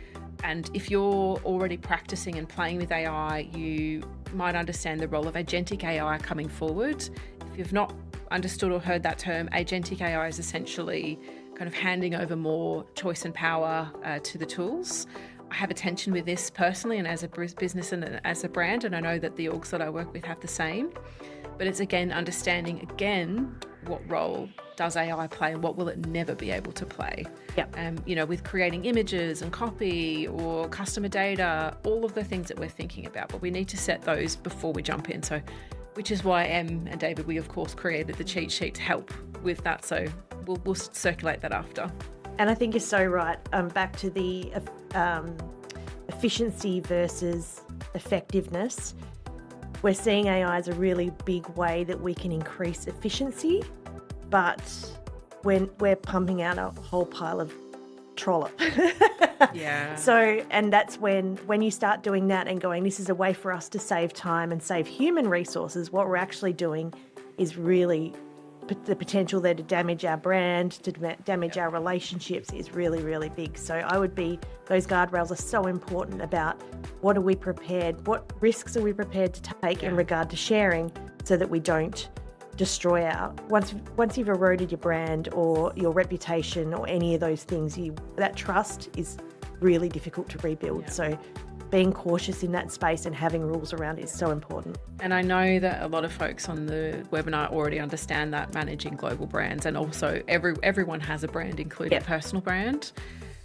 And if you're already practicing and playing with AI, you might understand the role of agentic AI coming forward. If you've not understood or heard that term, agentic AI is essentially kind of handing over more choice and power to the tools. I have a tension with this personally and as a business and as a brand, and I know that the orgs that I work with have the same. But it's again understanding what role does AI play and what will it never be able to play. Yep. With creating images and copy or customer data, all of the things that we're thinking about, but we need to set those before we jump in. So, which is why Em and David, we of course created the cheat sheet to help with that. So we'll circulate that after. And I think you're so right. Back to the efficiency versus effectiveness. We're seeing AI as a really big way that we can increase efficiency, but we're pumping out a whole pile of trollop. Yeah. So, and that's when you start doing that and going, this is a way for us to save time and save human resources, what we're actually doing is really the potential there to damage our brand, to damage our relationships is really, really big. So those guardrails are so important about what risks are we prepared to take in regard to sharing so that we don't destroy once you've eroded your brand or your reputation or any of those things, that trust is really difficult to rebuild. Yeah. So being cautious in that space and having rules around it is so important. And I know that a lot of folks on the webinar already understand that managing global brands, and also everyone has a brand, including personal brand.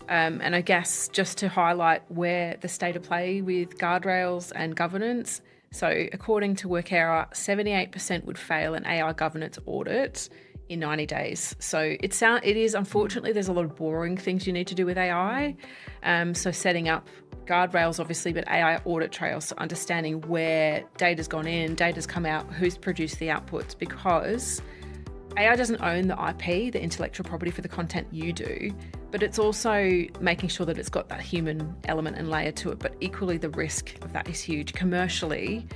And I guess just to highlight where the state of play with guardrails and governance. So according to Workera, 78% would fail an AI governance audit in 90 days. So it is, unfortunately, there's a lot of boring things you need to do with AI. So setting up guardrails, obviously, but AI audit trails, so understanding where data's gone in, data's come out, who's produced the outputs, because AI doesn't own the IP, the intellectual property for the content you do, but it's also making sure that it's got that human element and layer to it. But equally, the risk of that is huge. Commercially,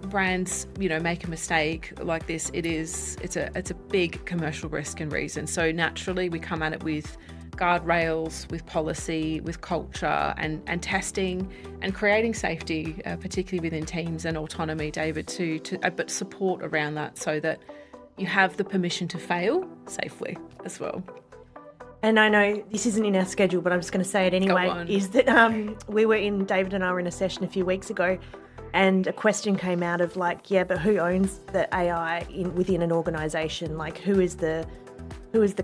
brands, make a mistake like this, it's a big commercial risk and reason. So naturally, we come at it with guardrails, with policy, with culture, and testing, and creating safety, particularly within teams, and autonomy, David, but support around that so that you have the permission to fail safely as well. And I know this isn't in our schedule, but I'm just going to say it anyway, is that David and I were in a session a few weeks ago, and a question came out of but who owns the AI within an organisation? Like, who is the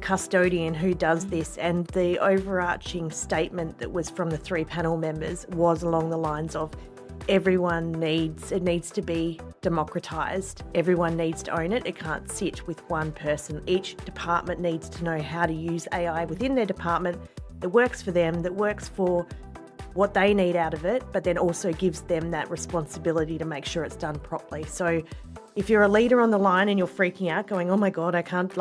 custodian, who does this? And the overarching statement that was from the 3 panel members was along the lines of it needs to be democratised. Everyone needs to own it. It can't sit with one person. Each department needs to know how to use AI within their department that works for them, that works for what they need out of it, but then also gives them that responsibility to make sure it's done properly. So if you're a leader on the line and you're freaking out going, oh my God, I can't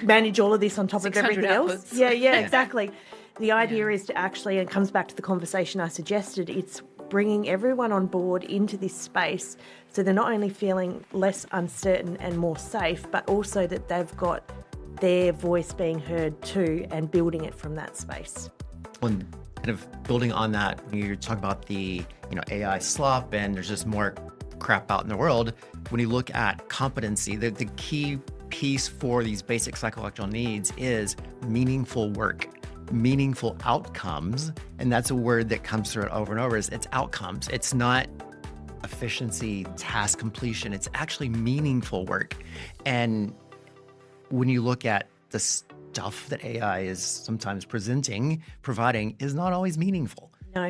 manage all of this on top of everything else. Yeah, exactly. The idea is to actually, and it comes back to the conversation I suggested, it's bringing everyone on board into this space so they're not only feeling less uncertain and more safe, but also that they've got their voice being heard too, and building it from that space. Well, kind of building on that, when you're talking about the AI slop and there's just more crap out in the world, when you look at competency, the key piece for these basic psychological needs is meaningful work, meaningful outcomes. And that's a word that comes through it over and over, is it's outcomes. It's not efficiency, task completion. It's actually meaningful work. And when you look at the stuff that AI is sometimes providing is not always meaningful. No.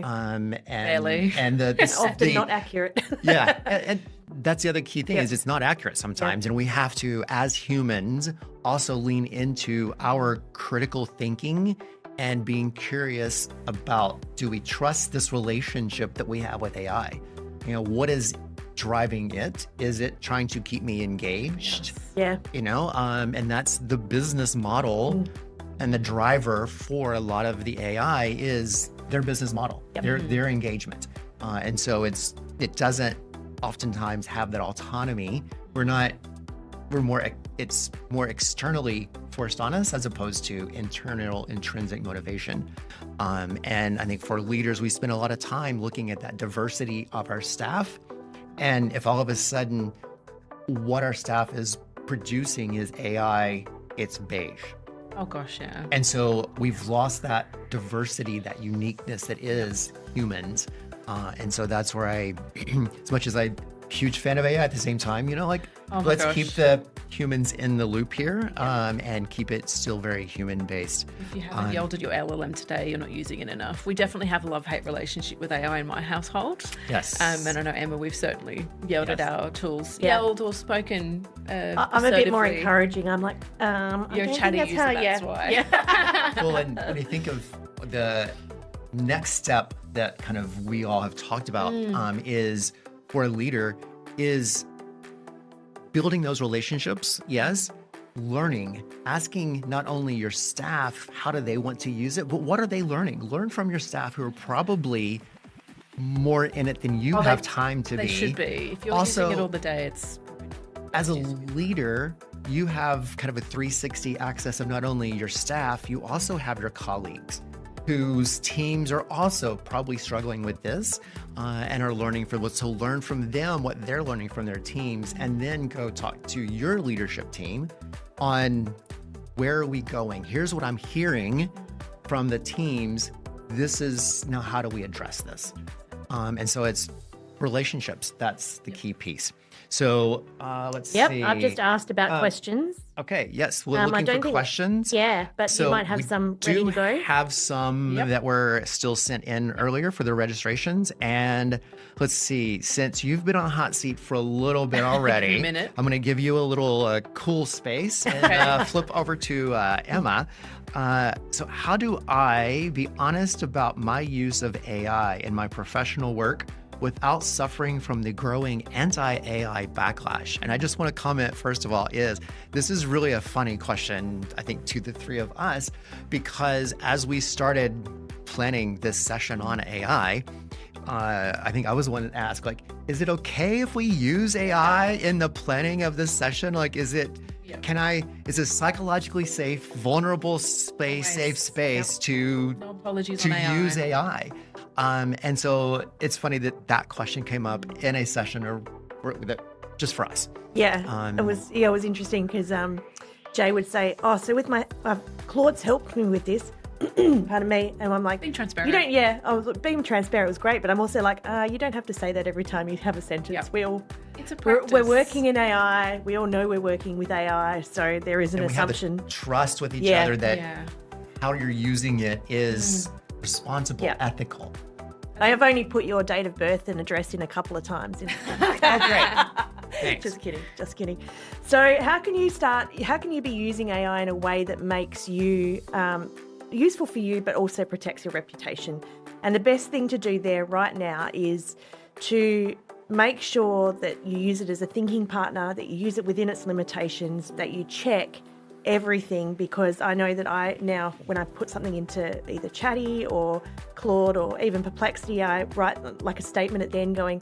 Barely. And often not accurate. Yeah. And that's the other key thing is it's not accurate sometimes. And we have to, as humans, also lean into our critical thinking and being curious about, do we trust this relationship that we have with AI? What is driving it? Is it trying to keep me engaged? Yes. Yeah. And that's the business model and the driver for a lot of the AI is their business model, their engagement. And so it doesn't oftentimes have that autonomy. It's more externally forced on us as opposed to internal intrinsic motivation. And I think for leaders, we spend a lot of time looking at that diversity of our staff. And if all of a sudden what our staff is producing is AI, it's beige. Oh gosh, yeah. And so we've lost that diversity, that uniqueness that is humans. And so that's where as much as I'm a huge fan of AI, at the same time, let's keep the humans in the loop here and keep it still very human-based. If you haven't yelled at your LLM today, you're not using it enough. We definitely have a love-hate relationship with AI in my household. Yes. And I know, Emma, we've certainly yelled at our tools. Yelled or spoken I'm a bit more encouraging. I'm like, you're a chatty user, that's why. Yeah. Well, and when you think of the next step that kind of we all have talked about is for a leader is building those relationships, yes, learning, asking not only your staff, how do they want to use it, but what are they learning? Learn from your staff who are probably more in it than you have time to be. They should be. If you're Also, using it all the day, it's as a leader, you have kind of a 360 access of not only your staff, you also have your colleagues whose teams are also probably struggling with this and are learning from what. So learn from them what they're learning from their teams, and then go talk to your leadership team on where are we going? Here's what I'm hearing from the teams. This is now how do we address this? And so it's relationships. That's the key piece. So let's see. Yep, I've just asked about questions. Okay, yes, we're looking for questions. Yeah, but So you might have some ready to go. We have some that were still sent in earlier for the registrations. And let's see, since you've been on the hot seat for a little bit already, A minute. I'm going to give you a little cool space and flip over to Emma. So how do I be honest about my use of AI in my professional work without suffering from the growing anti-AI backlash? And I just want to comment, first of all, this is really a funny question, I think, to the three of us, because as we started planning this session on AI, I think I was the one that asked, like, is it okay if we use AI in the planning of this session? Like, is it psychologically safe, vulnerable space, safe space to use AI? And so it's funny that question came up in a session just for us. Yeah, it was interesting because Jay would say, "Oh, so with my Claude's helped me with this." Pardon me, and I'm like, being transparent. You don't. Yeah, I was being transparent was great, but I'm also like, you don't have to say that every time you have a sentence. Yep. It's a practice. We're working in AI. We all know we're working with AI, so there is an assumption. We have the trust with each other that how you're using it is responsible, ethical. I have only put your date of birth and address in a couple of times. Oh, great. Thanks. Just kidding. So how can you be using AI in a way that makes you useful for you, but also protects your reputation? And the best thing to do there right now is to make sure that you use it as a thinking partner, that you use it within its limitations, that you check everything, because I know that when I put something into either Chatty or Claude or even Perplexity, I write like a statement at the end going,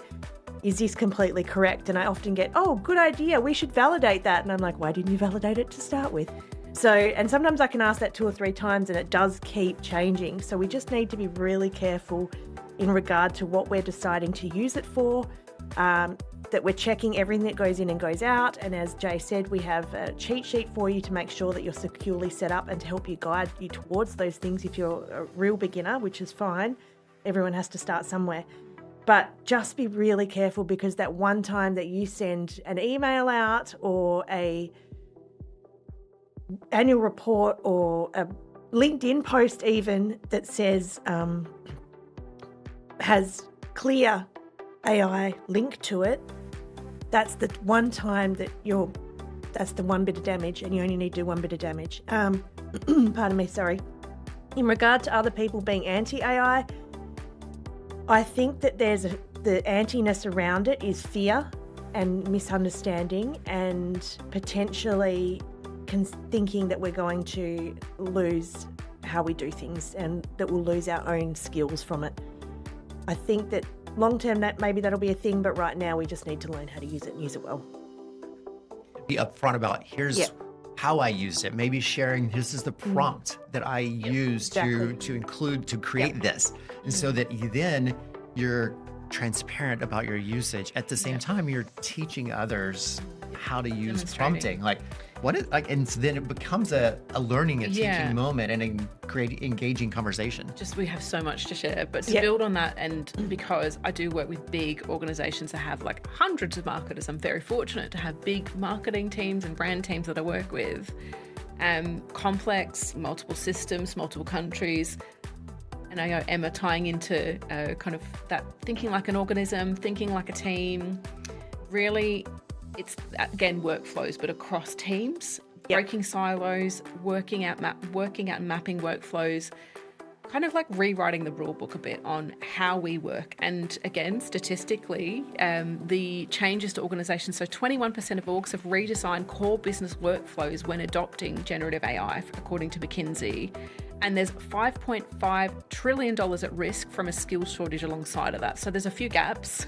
is this completely correct? And I often get, oh, good idea, we should validate that. And I'm like, why didn't you validate it to start with? So, and sometimes I can ask that 2 or 3 times and it does keep changing. So we just need to be really careful in regard to what we're deciding to use it for, that we're checking everything that goes in and goes out. And as Jay said, we have a cheat sheet for you to make sure that you're securely set up and to help you guide you towards those things if you're a real beginner, which is fine. Everyone has to start somewhere. But just be really careful, because that one time that you send an email out or a annual report or a LinkedIn post even that says has clear AI link to it, that's the one time that that's the one bit of damage, and you only need to do one bit of damage. Pardon me, sorry. In regard to other people being anti-AI, I think that the antiness around it is fear and misunderstanding and potentially thinking that we're going to lose how we do things and that we'll lose our own skills from it. I think that long term maybe that'll be a thing, but right now we just need to learn how to use it and use it well. Be upfront about here's how I used it. Maybe sharing this is the prompt that I used to include to create this, and so that you're transparent about your usage. At the same time, you're teaching others how to use prompting. Like what is and so then it becomes a learning and teaching moment and a great engaging conversation. We have so much to share, but to build on that, and because I do work with big organizations that have like hundreds of marketers, I'm very fortunate to have big marketing teams and brand teams that I work with, complex, multiple systems, multiple countries. And I know Emma tying into kind of that thinking like an organism, thinking like a team. Really, it's again workflows, but across teams, breaking silos, working out and mapping workflows, kind of like rewriting the rule book a bit on how we work. And again, statistically, the changes to organizations, so 21% of orgs have redesigned core business workflows when adopting generative AI, according to McKinsey. And there's $5.5 trillion at risk from a skills shortage alongside of that. So there's a few gaps,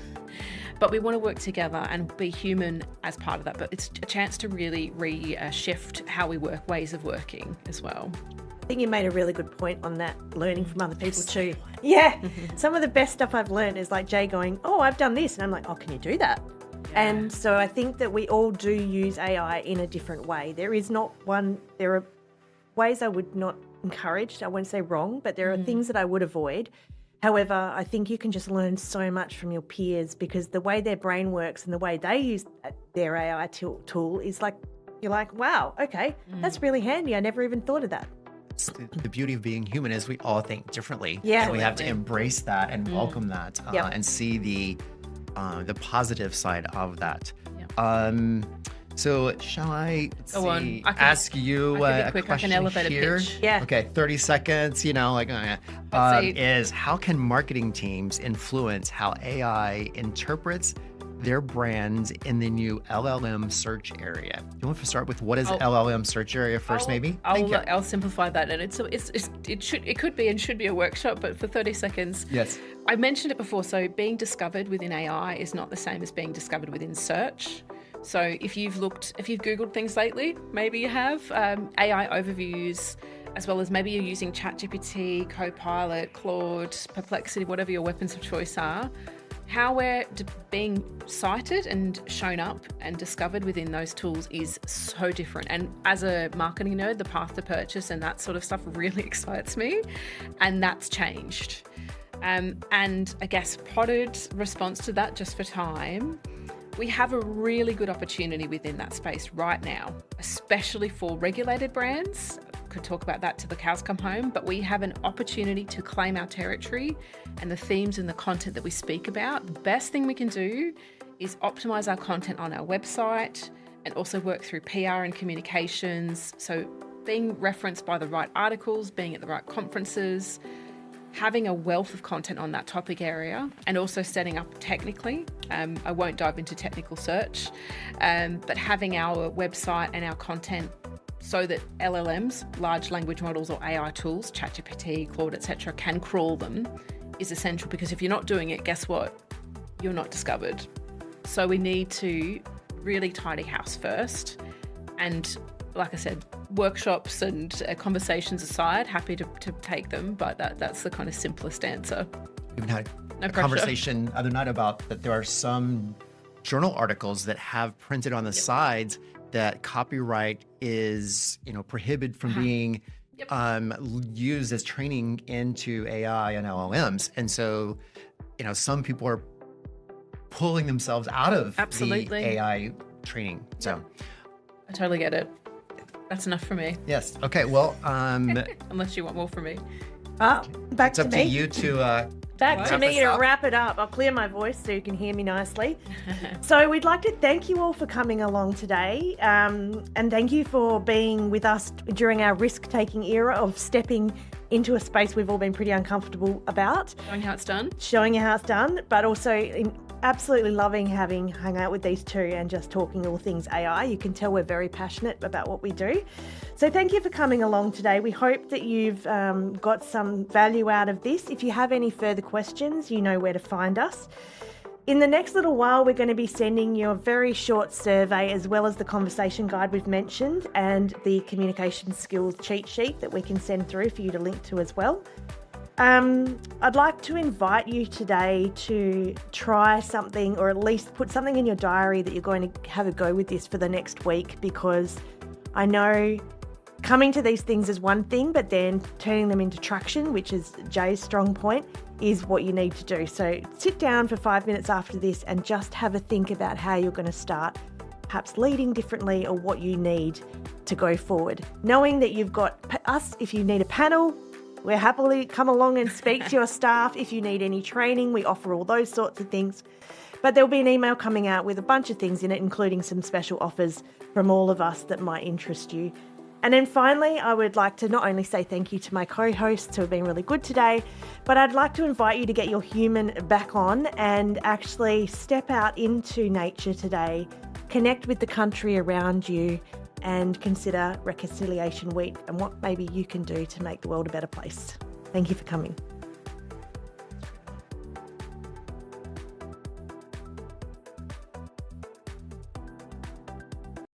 but we want to work together and be human as part of that. But it's a chance to really shift how we work, ways of working as well. I think you made a really good point on that, learning from other people too. Yeah. Some of the best stuff I've learned is like Jay going, oh, I've done this. And I'm like, oh, can you do that? Yeah. And so I think that we all do use AI in a different way. There are ways I would not encourage, I won't say wrong, but there are things that I would avoid. However, I think you can just learn so much from your peers because the way their brain works and the way they use their AI tool is like, you're like, wow, okay, that's really handy. I never even thought of that. The beauty of being human is we all think differently. Yeah. And we have to embrace that and welcome that and see the positive side of that. Yep. So shall I ask you a question here? Yeah. Okay, 30 seconds, is how can marketing teams influence how AI interprets their brands in the new LLM search area? You want to start with what is LLM search area first, maybe? I'll simplify that, and it could be and should be a workshop, but for 30 seconds. Yes. I mentioned it before. So being discovered within AI is not the same as being discovered within search. So if you've Googled things lately, maybe you have AI overviews, as well as maybe you're using ChatGPT, Copilot, Claude, Perplexity, whatever your weapons of choice are. How we're being cited and shown up and discovered within those tools is so different. And as a marketing nerd, the path to purchase and that sort of stuff really excites me. And that's changed. And I guess potted response to that, just for time, we have a really good opportunity within that space right now, especially for regulated brands. Could talk about that till the cows come home, but we have an opportunity to claim our territory and the themes and the content that we speak about. The best thing we can do is optimize our content on our website and also work through PR and communications. So being referenced by the right articles, being at the right conferences, having a wealth of content on that topic area, and also setting up technically. I won't dive into technical search, but having our website and our content so that LLMs, large language models or AI tools, ChatGPT, Claude, etc., can crawl them is essential, because if you're not doing it, guess what? You're not discovered. So we need to really tidy house first. And like I said, workshops and conversations aside, happy to take them, but that's the kind of simplest answer. We've had a conversation the other night about that there are some journal articles that have printed on the sides that copyright is, prohibited from being used as training into AI and LLMs. And so, some people are pulling themselves out of the AI training. So I totally get it. That's enough for me. Yes. Okay. Well, unless you want more from me. Back it's to up me. To you to back to me to wrap it up. I'll clear my voice so you can hear me nicely. So we'd like to thank you all for coming along today, and thank you for being with us during our risk-taking era of stepping into a space we've all been pretty uncomfortable about. Showing you how it's done, but also absolutely loving having hung out with these two and just talking all things AI. You can tell we're very passionate about what we do. So thank you for coming along today. We hope that you've got some value out of this. If you have any further questions, you know where to find us. In the next little while, we're going to be sending you a very short survey, as well as the conversation guide we've mentioned and the communication skills cheat sheet that we can send through for you to link to as well. I'd like to invite you today to try something, or at least put something in your diary that you're going to have a go with this for the next week, because I know coming to these things is one thing, but then turning them into traction, which is Jay's strong point, is what you need to do. So sit down for 5 minutes after this and just have a think about how you're going to start perhaps leading differently, or what you need to go forward. Knowing that you've got us, if you need a panel, we're happily come along and speak to your staff. If you need any training, we offer all those sorts of things. But there'll be an email coming out with a bunch of things in it, including some special offers from all of us that might interest you. And then finally, I would like to not only say thank you to my co-hosts who have been really good today, but I'd like to invite you to get your human back on and actually step out into nature today, connect with the country around you, and consider Reconciliation Week and what maybe you can do to make the world a better place. Thank you for coming.